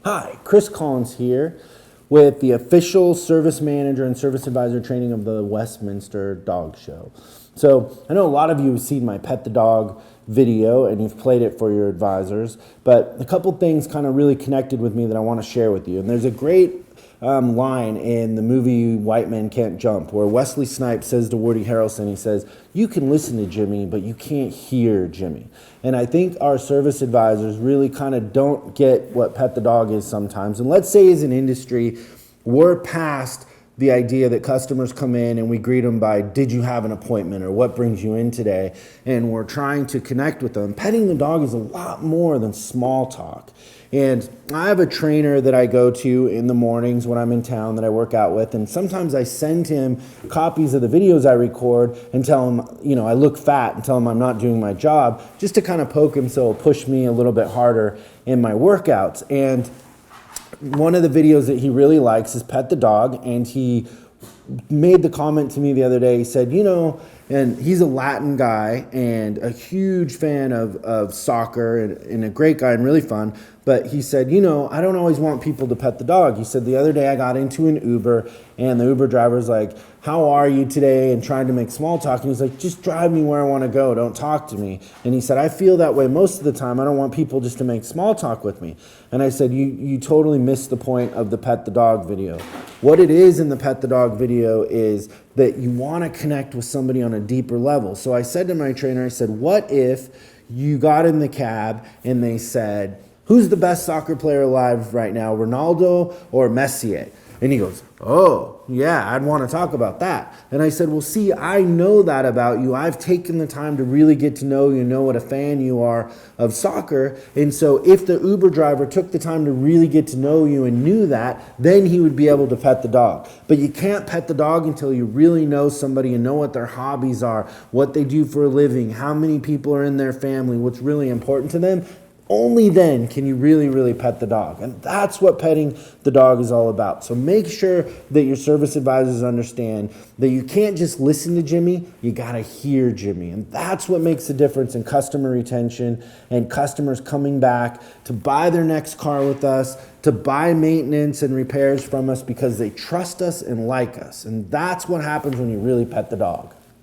Hi, Chris Collins here with the official service manager and service advisor training of the Westminster Dog Show. So I know a lot of you have seen my Pet the Dog video and you've played it for your advisors, but a couple things kind of really connected with me that I want to share with you. And there's a great line in the movie White Men Can't Jump where Wesley Snipes says to Woody Harrelson, he says, "You can listen to Jimmy, but you can't hear Jimmy." And I think our service advisors really kind of don't get what Pet the Dog is sometimes. And let's say as an industry, we're past the idea that customers come in and we greet them by, "Did you have an appointment?" or "What brings you in today?" And we're trying to connect with them. Petting the dog is a lot more than small talk. And I have a trainer that I go to in the mornings when I'm in town that I work out with, and sometimes I send him copies of the videos I record and tell him, I look fat and tell him I'm not doing my job, just to kind of poke him so he'll push me a little bit harder in my workouts. And one of the videos that he really likes is Pet the Dog, and he made the comment to me the other day. He said, and he's a Latin guy and a huge fan of soccer and a great guy and really fun. But he said, I don't always want people to pet the dog. He said, the other day I got into an Uber and the Uber driver's like, "How are you today?" and trying to make small talk. And he's like, "Just drive me where I want to go. Don't talk to me." And he said, "I feel that way most of the time. I don't want people just to make small talk with me." And I said, you totally missed the point of the Pet the Dog video. What it is in the Pet the Dog video is that you want to connect with somebody on a deeper level. So I said to my trainer, I said, what if you got in the cab and they said, "Who's the best soccer player alive right now, Ronaldo or Messi?" And he goes, "Oh, yeah, I'd want to talk about that." And I said, "Well, see, I know that about you. I've taken the time to really get to know you, know what a fan you are of soccer. And so if the Uber driver took the time to really get to know you and knew that, then he would be able to pet the dog. But you can't pet the dog until you really know somebody and know what their hobbies are, what they do for a living, how many people are in their family, what's really important to them. Only then can you really, really pet the dog." And that's what petting the dog is all about. So make sure that your service advisors understand that you can't just listen to Jimmy, you gotta hear Jimmy. And that's what makes the difference in customer retention and customers coming back to buy their next car with us, to buy maintenance and repairs from us because they trust us and like us. And that's what happens when you really pet the dog.